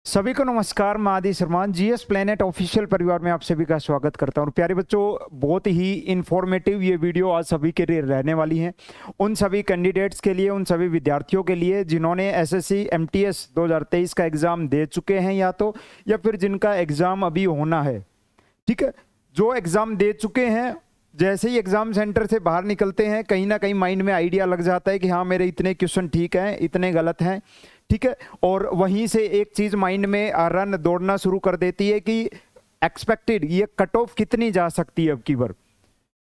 सभी को नमस्कार। मैं आदि शर्मा जीएस प्लेनेट ऑफिशियल परिवार में आप सभी का स्वागत करता हूं। प्यारे बच्चों, बहुत ही इंफॉर्मेटिव ये वीडियो आज सभी के लिए रहने वाली है। उन सभी कैंडिडेट्स के लिए, उन सभी विद्यार्थियों के लिए जिन्होंने एसएससी एमटीएस 2023 का एग्जाम दे चुके हैं या फिर जिनका एग्जाम अभी होना है। ठीक है, जो एग्जाम दे चुके हैं, जैसे ही एग्जाम सेंटर से बाहर निकलते हैं कहीं ना कहीं माइंड में आइडिया लग जाता है कि हाँ मेरे इतने क्वेश्चन ठीक हैं, इतने गलत हैं। ठीक है, और वहीं से एक चीज माइंड में रन दौड़ना शुरू कर देती है कि एक्सपेक्टेड ये कट ऑफ कितनी जा सकती है, अब की बार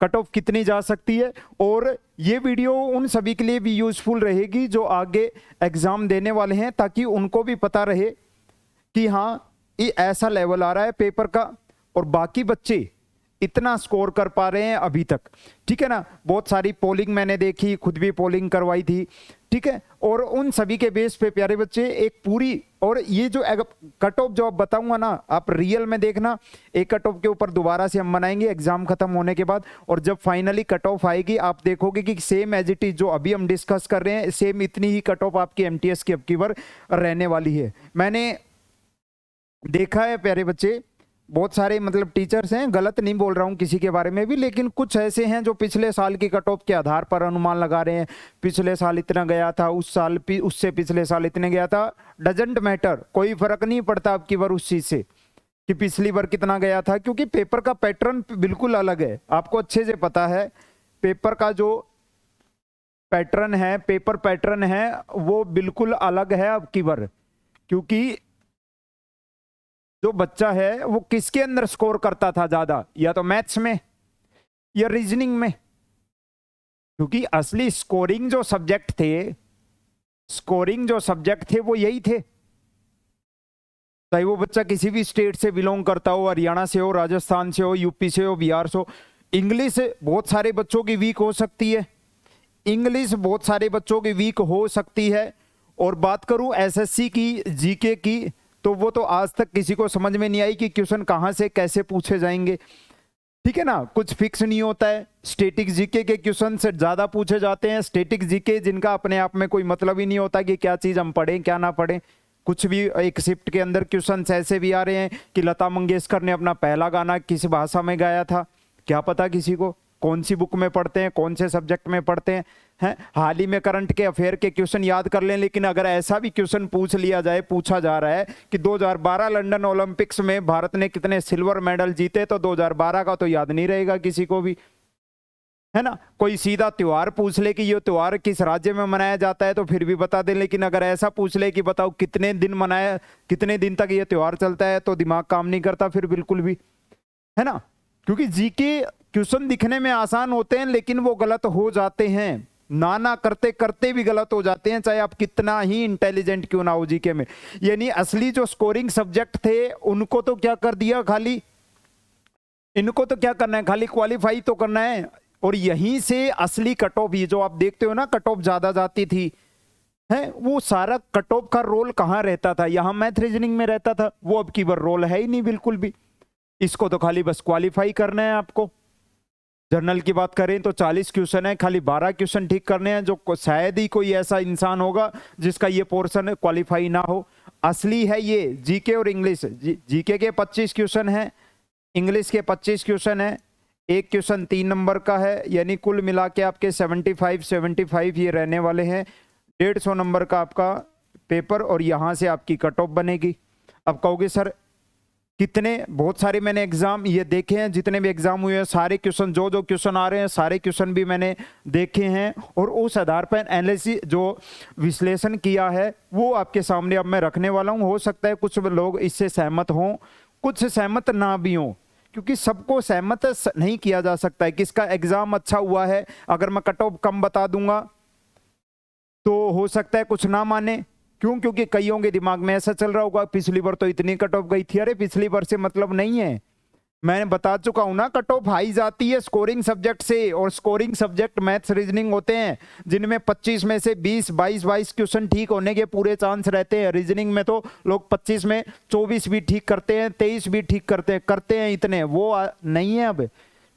कट ऑफ कितनी जा सकती है। और ये वीडियो उन सभी के लिए भी यूजफुल रहेगी जो आगे एग्जाम देने वाले हैं, ताकि उनको भी पता रहे कि हाँ ये ऐसा लेवल आ रहा है पेपर का और बाकी बच्चे इतना स्कोर कर पा रहे हैं अभी तक। ठीक है ना, बहुत सारी पोलिंग मैंने देखी, खुद भी पोलिंग करवाई थी। ठीक है, और उन सभी के बेस पे प्यारे बच्चे एक पूरी, और ये जो कट ऑफ जो आप बताऊंगा ना, आप रियल में देखना, एक कट ऑफ के ऊपर दोबारा से हम बनाएंगे एग्जाम खत्म होने के बाद। और जब फाइनली कट ऑफ आएगी आप देखोगे कि सेम एज इट इज जो अभी हम डिस्कस कर रहे हैं, सेम इतनी ही कट ऑफ आपकी एमटीएस की अब की बार रहने वाली है। मैंने देखा है प्यारे बच्चे, बहुत सारे मतलब टीचर्स हैं, गलत नहीं बोल रहा हूं किसी के बारे में भी, लेकिन कुछ ऐसे हैं जो पिछले साल की कट ऑफ के आधार पर अनुमान लगा रहे हैं। पिछले साल इतना गया था, उस साल उससे पिछले साल इतने गया था। डजंट मैटर, कोई फर्क नहीं पड़ता अब की बार उस चीज से कि पिछली बार कितना गया था, क्योंकि पेपर का पैटर्न बिल्कुल अलग है। आपको अच्छे से पता है पेपर का जो पैटर्न है, पेपर पैटर्न है, वो बिल्कुल अलग है अब की बार। क्योंकि जो बच्चा है वो किसके अंदर स्कोर करता था ज्यादा, या तो मैथ्स में या रीजनिंग में। क्योंकि असली स्कोरिंग जो सब्जेक्ट थे वो यही थे। चाहे वो बच्चा किसी भी स्टेट से बिलोंग करता हो, हरियाणा से हो, राजस्थान से हो, यूपी से हो, बिहार से हो। इंग्लिश बहुत सारे बच्चों की वीक हो सकती है, इंग्लिश बहुत सारे बच्चों की वीक हो सकती है। और बात करूं एसएससी की, जीके की, तो वो तो आज तक किसी को समझ में नहीं आई कि क्वेश्चन कहां से कैसे पूछे जाएंगे। ठीक है ना, कुछ फिक्स नहीं होता है। स्टैटिक जीके के क्वेश्चन से ज्यादा पूछे जाते हैं, स्टैटिक जीके जिनका अपने आप में कोई मतलब ही नहीं होता कि क्या चीज हम पढ़ें क्या ना पढ़ें। कुछ भी एक शिफ्ट के अंदर क्वेश्चन ऐसे भी आ रहे हैं कि लता मंगेशकर ने अपना पहला गाना किस भाषा में गाया था, क्या पता किसी को। कौन सी बुक में पढ़ते हैं, कौन से सब्जेक्ट में पढ़ते हैं। हाल ही में करंट के अफेयर के क्वेश्चन याद कर लें, लेकिन अगर ऐसा भी क्वेश्चन पूछ लिया जाए, पूछा जा रहा है कि 2012 लंदन ओलंपिक्स में भारत ने कितने सिल्वर मेडल जीते, तो 2012 का तो याद नहीं रहेगा किसी को भी, है ना। कोई सीधा त्योहार पूछ ले कि ये त्योहार किस राज्य में मनाया जाता है तो फिर भी बता दे, लेकिन अगर ऐसा पूछ ले कि बताओ कितने दिन मनाया, कितने दिन तक ये त्योहार चलता है, तो दिमाग काम नहीं करता फिर बिल्कुल भी, है ना। क्योंकि जीके क्वेश्चन दिखने में आसान होते हैं लेकिन वो गलत हो जाते हैं, ना करते करते भी गलत हो जाते हैं, चाहे आप कितना ही इंटेलिजेंट क्यों ना हो जीके में। यानी असली जो स्कोरिंग सब्जेक्ट थे उनको तो क्या कर दिया, खाली इनको तो क्या करना है, खाली क्वालिफाई तो करना है। और यहीं से असली कट ऑफ, ये जो आप देखते हो ना कट ऑफ ज्यादा जाती थी, है वो सारा कट ऑफ का रोल कहां रहता था, यहां मैथ रीजनिंग में रहता था। वो अब की बार रोल है ही नहीं बिल्कुल भी। इसको तो खाली बस क्वालिफाई करना है आपको। जर्नल की बात करें तो 40 क्वेश्चन है, खाली 12 क्वेश्चन ठीक करने हैं, जो शायद ही कोई ऐसा इंसान होगा जिसका ये पोर्शन क्वालिफाई ना हो। असली है ये जीके और इंग्लिश। जीके के 25 क्वेश्चन है, इंग्लिश के 25 क्वेश्चन है, एक क्वेश्चन 3 नंबर का है, यानी कुल मिला के आपके 75 ये रहने वाले हैं। 150 नंबर का आपका पेपर, और यहां से आपकी कट ऑफ बनेगी। अब कहोगे सर कितने, बहुत सारे मैंने एग्जाम ये देखे हैं, जितने भी एग्जाम हुए हैं सारे क्वेश्चन, जो जो क्वेश्चन आ रहे हैं सारे क्वेश्चन भी मैंने देखे हैं, और उस आधार पर एनालिसिस जो विश्लेषण किया है वो आपके सामने अब मैं रखने वाला हूं। हो सकता है कुछ लोग इससे सहमत हों, कुछ सहमत ना भी हों, क्योंकि सबको सहमत नहीं किया जा सकता है। किसका एग्जाम अच्छा हुआ है, अगर मैं कट ऑफ कम बता दूंगा तो हो सकता है कुछ ना माने। क्यों? क्योंकि कईयों के दिमाग में ऐसा चल रहा होगा पिछली बार तो इतनी कट ऑफ गई थी। अरे पिछली बार से मतलब नहीं है, मैंने बता चुका हूं ना, कट ऑफ हाई जाती है स्कोरिंग सब्जेक्ट से, और स्कोरिंग सब्जेक्ट मैथ्स रीजनिंग होते हैं जिनमें 25 में से 20-22 क्वेश्चन ठीक होने के पूरे चांस रहते हैं। रीजनिंग में तो लोग 25 में 24 भी ठीक करते हैं, 23 भी ठीक करते हैं इतने, वो नहीं है अब।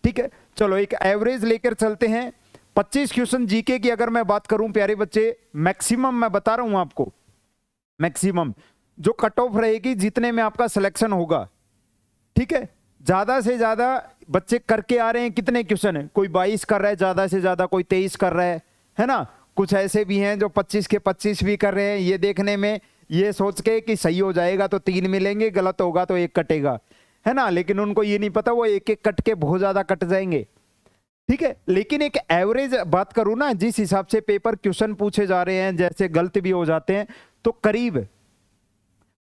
ठीक है, चलो एक एवरेज लेकर चलते हैं। 25 क्वेश्चन जीके की अगर मैं बात करूं प्यारे बच्चे, मैक्सिमम मैं बता रहा हूं आपको, मैक्सिमम जो कट ऑफ रहेगी जितने में आपका सिलेक्शन होगा। ठीक है, ज्यादा से ज्यादा बच्चे करके आ रहे हैं कितने क्वेश्चन है, कोई 22 कर रहा है ज्यादा से ज्यादा, कोई 23 कर रहा है ना। कुछ ऐसे भी हैं जो 25 के 25 भी कर रहे हैं, ये देखने में ये सोच के कि सही हो जाएगा तो 3 मिलेंगे, गलत होगा तो 1 कटेगा, है ना। लेकिन उनको ये नहीं पता वो एक एक कट के बहुत ज्यादा कट जाएंगे। ठीक है, लेकिन एक एवरेज बात करूं ना, जिस हिसाब से पेपर क्वेश्चन पूछे जा रहे हैं, जैसे गलत भी हो जाते हैं, तो करीब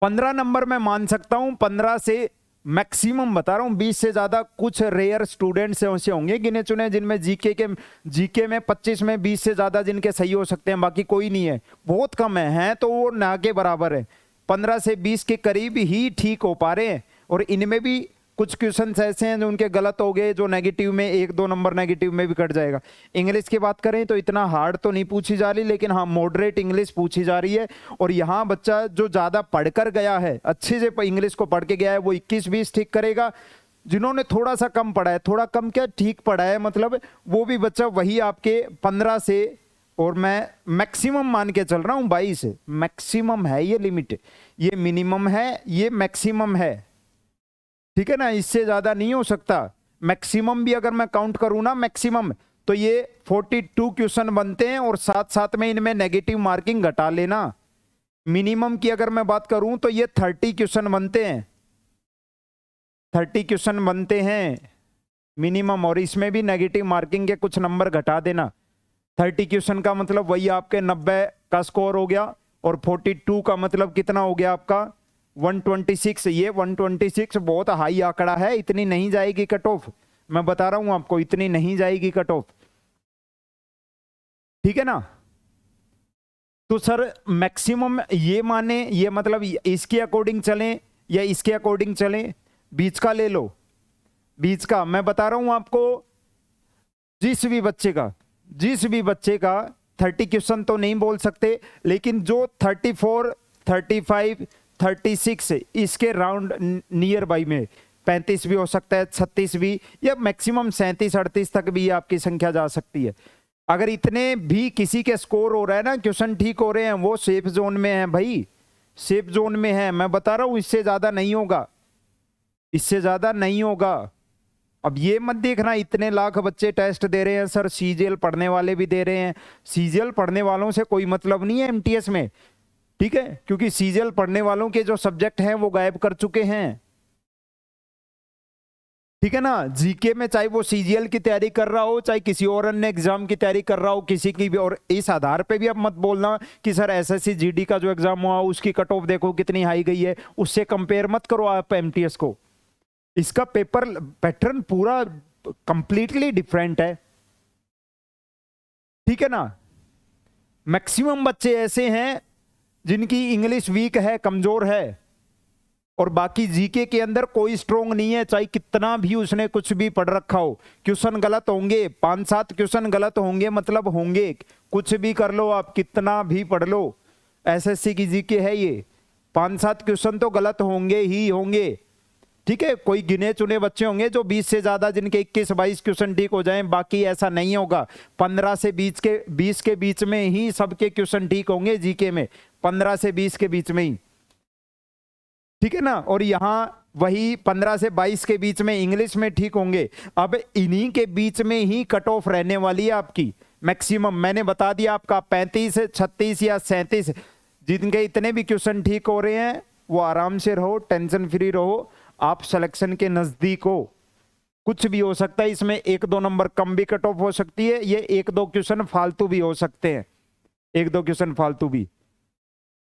15 नंबर मैं मान सकता हूं, 15 से मैक्सिमम बता रहा हूं 20 से ज्यादा कुछ रेयर स्टूडेंट्स ऐसे होंगे गिने चुने जिनमें जीके में 25 में 20 से ज्यादा जिनके सही हो सकते हैं, बाकी कोई नहीं है, बहुत कम है तो वो ना के बराबर है। 15 से 20 के करीब ही ठीक हो पा रहे हैं, और इनमें भी कुछ क्वेश्चन ऐसे हैं जो उनके गलत हो गए, जो नेगेटिव में 1-2 नंबर नेगेटिव में भी कट जाएगा। इंग्लिश की बात करें तो इतना हार्ड तो नहीं पूछी जा रही, लेकिन हाँ मॉडरेट इंग्लिश पूछी जा रही है। और यहाँ बच्चा जो ज्यादा पढ़कर गया है, अच्छे से इंग्लिश को पढ़ के गया है, वो 21-20 ठीक करेगा। जिन्होंने थोड़ा सा कम पढ़ा है, थोड़ा कम क्या ठीक पढ़ा है मतलब, वो भी बच्चा वही आपके 15 से, और मैं मैक्सिमम मान के चल रहा हूँ 22 मैक्सिमम है, ये लिमिट, ये मिनिमम है, ये मैक्सिमम है। ठीक है ना, इससे ज्यादा नहीं हो सकता। मैक्सिमम भी अगर मैं काउंट करूं ना मैक्सिमम, तो ये 42 क्वेश्चन बनते हैं, और साथ साथ में इनमें नेगेटिव मार्किंग घटा लेना। मिनिमम की अगर मैं बात करूं तो ये 30 क्वेश्चन बनते हैं, 30 क्वेश्चन बनते हैं मिनिमम, और इसमें भी नेगेटिव मार्किंग के कुछ नंबर घटा देना। 30 क्वेश्चन का मतलब वही आपके 90 का स्कोर हो गया, और 42 का मतलब कितना हो गया आपका 126। ये 126 बहुत हाई आंकड़ा है, इतनी नहीं जाएगी कट ऑफ, मैं बता रहा हूं आपको, इतनी नहीं जाएगी कट ऑफ। ठीक है ना, तो सर मैक्सिमम ये माने, ये मतलब इसके अकॉर्डिंग चलें या इसके अकॉर्डिंग चलें, बीच का ले लो। बीच का मैं बता रहा हूं आपको, जिस भी बच्चे का 30 क्वेश्चन तो नहीं बोल सकते, लेकिन जो 34, 35, 36 इसके राउंड नियर बाई में 35 भी हो सकता है, 36 भी, या मैक्सिमम 37-38 तक भी आपकी संख्या जा सकती है। अगर इतने भी किसी के स्कोर हो रहा है ना, क्वेश्चन ठीक हो रहे हैं, वो सेफ जोन में है भाई, सेफ जोन में है, मैं बता रहा हूं, इससे ज्यादा नहीं होगा, इससे ज्यादा नहीं होगा। अब ये मत देखना इतने लाख बच्चे टेस्ट दे रहे हैं सर, सीजीएल पढ़ने वाले भी दे रहे हैं, सीजीएल पढ़ने वालों से कोई मतलब नहीं है एमटीएस में। ठीक है, क्योंकि सीजीएल पढ़ने वालों के जो सब्जेक्ट हैं वो गायब कर चुके हैं। ठीक है ना, जीके में चाहे वो सीजीएल की तैयारी कर रहा हो, चाहे किसी और अन्य एग्जाम की तैयारी कर रहा हो, किसी की भी, और इस आधार पे भी अब मत बोलना कि सर एसएससी जीडी का जो एग्जाम हुआ उसकी कट ऑफ देखो कितनी हाई गई है, उससे कंपेयर मत करो आप एमटीएस को। इसका पेपर पैटर्न पूरा कंप्लीटली डिफरेंट है। ठीक है ना, मैक्सिमम बच्चे ऐसे हैं जिनकी इंग्लिश वीक है, कमजोर है, और बाकी जीके के अंदर कोई स्ट्रोंग नहीं है, चाहे कितना भी उसने कुछ भी पढ़ रखा हो। क्वेश्चन गलत होंगे, 5-7 क्वेश्चन गलत होंगे, मतलब होंगे, कुछ भी कर लो आप, कितना भी पढ़ लो, एसएससी की जीके है ये, 5-7 क्वेश्चन तो गलत होंगे ही होंगे। ठीक है, कोई गिने चुने बच्चे होंगे जो 20 से ज्यादा जिनके 21-22 क्वेश्चन ठीक हो जाएं, बाकी ऐसा नहीं होगा। 15 से 20 के बीच में ही सबके क्वेश्चन ठीक होंगे जीके में, 15 से 20 के बीच में ही। ठीक है ना, और यहां वही 15 से 22 के बीच में इंग्लिश में ठीक होंगे। अब इन्हीं के बीच में ही कट ऑफ रहने वाली है आपकी मैक्सिमम, मैंने बता दिया आपका 35, 36 या 37। जिनके इतने भी क्वेश्चन ठीक हो रहे हैं वो आराम से रहो, टेंशन फ्री रहो, आप सिलेक्शन के नजदीक हो। कुछ भी हो सकता है इसमें, 1-2 नंबर कम भी कट ऑफ हो सकती है, ये 1-2 क्वेश्चन फालतू भी हो सकते हैं, 1-2 क्वेश्चन फालतू भी।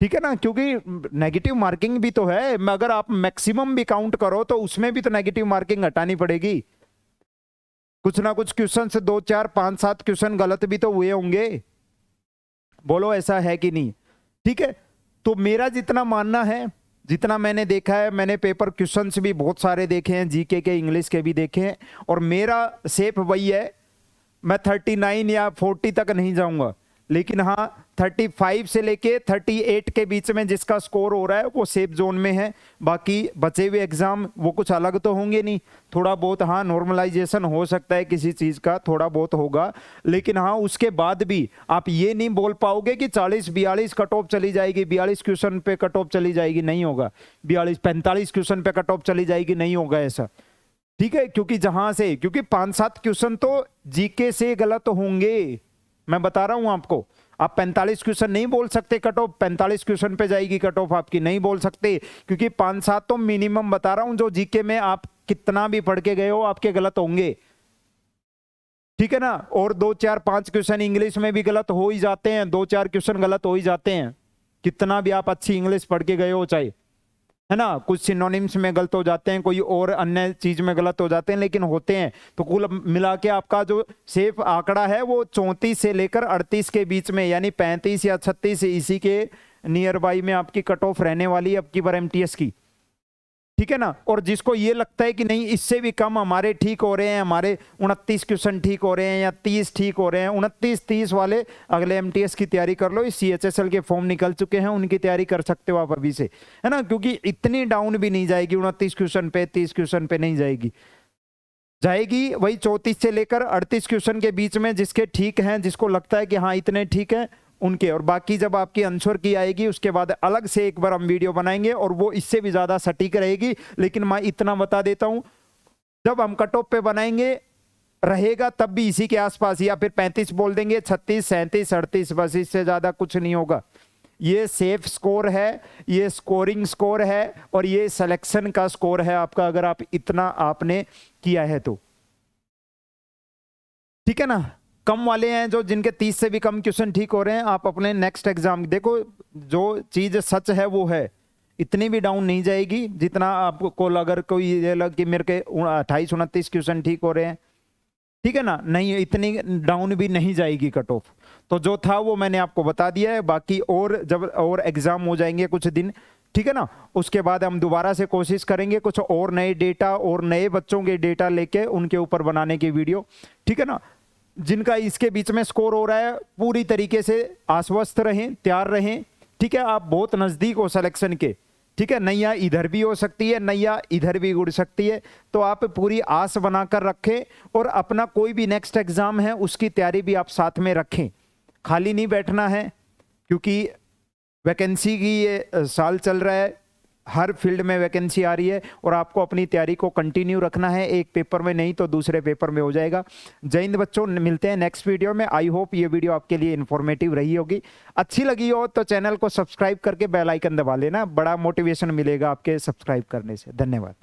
ठीक है ना, क्योंकि नेगेटिव मार्किंग भी तो है, अगर आप मैक्सिमम भी काउंट करो तो उसमें भी तो नेगेटिव मार्किंग हटानी पड़ेगी। कुछ ना कुछ क्वेश्चन से 2, 4, 5, 7 क्वेश्चन गलत भी तो हुए होंगे, बोलो ऐसा है कि नहीं। ठीक है, तो मेरा जितना मानना है, जितना मैंने देखा है, मैंने पेपर क्वेश्चंस भी बहुत सारे देखे हैं, जीके के इंग्लिश के भी देखे हैं, और मेरा सेफ वही है, मैं 39 या 40 तक नहीं जाऊंगा, लेकिन हाँ 35 से लेके 38 के बीच में जिसका स्कोर हो रहा है वो सेफ जोन में है। बाकी बचे हुए एग्जाम वो कुछ अलग तो होंगे नहीं, थोड़ा बहुत हाँ नॉर्मलाइजेशन हो सकता है किसी चीज का, थोड़ा बहुत होगा, लेकिन हाँ उसके बाद भी आप ये नहीं बोल पाओगे कि 40-42 कट ऑफ चली जाएगी, 42 क्वेश्चन पे कट ऑफ चली जाएगी, नहीं होगा। 42-45 क्वेश्चन पे कट ऑफ चली जाएगी, नहीं होगा ऐसा, ठीक है। क्योंकि जहां से, क्योंकि 5-7 क्वेश्चन तो जीके से गलत होंगे, मैं बता रहा हूं आपको। आप 45 क्वेश्चन नहीं बोल सकते कट ऑफ, 45 क्वेश्चन पे जाएगी कट ऑफ आपकी, नहीं बोल सकते, क्योंकि 5-7 तो मिनिमम बता रहा हूं जो जीके में आप कितना भी पढ़ के गए हो आपके गलत होंगे, ठीक है ना। और 2-4-5 क्वेश्चन इंग्लिश में भी गलत हो ही जाते हैं, 2-4 क्वेश्चन गलत हो ही जाते हैं, कितना भी आप अच्छी इंग्लिश पढ़ के गए हो चाहे, है ना। कुछ सिनोनिम्स में गलत हो जाते हैं, कोई और अन्य चीज में गलत हो जाते हैं, लेकिन होते हैं। तो कुल मिला के आपका जो सेफ आंकड़ा है वो 34 से लेकर 38 के बीच में, यानी 35 या 36 इसी के नियर बाई में आपकी कट ऑफ रहने वाली है अब की बार एमटीएस की, ठीक है ना। और जिसको ये लगता है कि नहीं इससे भी कम हमारे ठीक हो रहे हैं, हमारे 29 क्वेश्चन ठीक हो रहे हैं या 30 ठीक हो रहे हैं, 29-30 वाले अगले एमटीएस की तैयारी कर लो। इस सीएचएसएल के फॉर्म निकल चुके हैं, उनकी तैयारी कर सकते हो आप अभी से, है ना। क्योंकि इतनी डाउन भी नहीं जाएगी, 29 क्वेश्चन पे 30 क्वेश्चन पे नहीं जाएगी, जाएगी वही 34 से लेकर 38 क्वेश्चन के बीच में, जिसके ठीक हैं, जिसको लगता है कि हाँ इतने ठीक है उनके। और बाकी जब आपकी आंसर की आएगी उसके बाद अलग से एक बार हम वीडियो बनाएंगे और वो इससे भी ज्यादा सटीक रहेगी। लेकिन मैं इतना बता देता हूं, जब हम कट ऑफ पे बनाएंगे रहेगा तब भी इसी के आसपास, या फिर 35 बोल देंगे, 36, 37, 38, बस इससे ज्यादा कुछ नहीं होगा। ये सेफ स्कोर है, ये स्कोरिंग स्कोर है, और ये सिलेक्शन का स्कोर है आपका, अगर आप इतना आपने किया है तो, ठीक है ना। कम वाले हैं जो जिनके 30 से भी कम क्वेश्चन ठीक हो रहे हैं, आप अपने नेक्स्ट एग्जाम देखो, जो चीज सच है वो है, इतनी भी डाउन नहीं जाएगी जितना आपको अगर कोई ये लग कि मेरे के 28-29 क्वेश्चन ठीक हो रहे हैं, ठीक है ना, नहीं इतनी डाउन भी नहीं जाएगी कट ऑफ। तो जो था वो मैंने आपको बता दिया है। बाकी और जब और एग्जाम हो जाएंगे कुछ दिन, ठीक है ना, उसके बाद हम दोबारा से कोशिश करेंगे कुछ और नए डेटा और नए बच्चों के डेटा लेके उनके ऊपर बनाने की वीडियो, ठीक है ना। जिनका इसके बीच में स्कोर हो रहा है पूरी तरीके से आश्वस्त रहें, तैयार रहें, ठीक है। आप बहुत नजदीक हो सिलेक्शन के, ठीक है। नैया इधर भी हो सकती है, नैया इधर भी उड़ सकती है, तो आप पूरी आस बनाकर रखें और अपना कोई भी नेक्स्ट एग्जाम है उसकी तैयारी भी आप साथ में रखें। खाली नहीं बैठना है, क्योंकि वैकेंसी की ये साल चल रहा है, हर फील्ड में वैकेंसी आ रही है और आपको अपनी तैयारी को कंटिन्यू रखना है। एक पेपर में नहीं तो दूसरे पेपर में हो जाएगा। जय हिंद बच्चों, मिलते हैं नेक्स्ट वीडियो में। आई होप ये वीडियो आपके लिए इन्फॉर्मेटिव रही होगी। अच्छी लगी हो तो चैनल को सब्सक्राइब करके बेल आइकन दबा लेना, बड़ा मोटिवेशन मिलेगा आपके सब्सक्राइब करने से। धन्यवाद।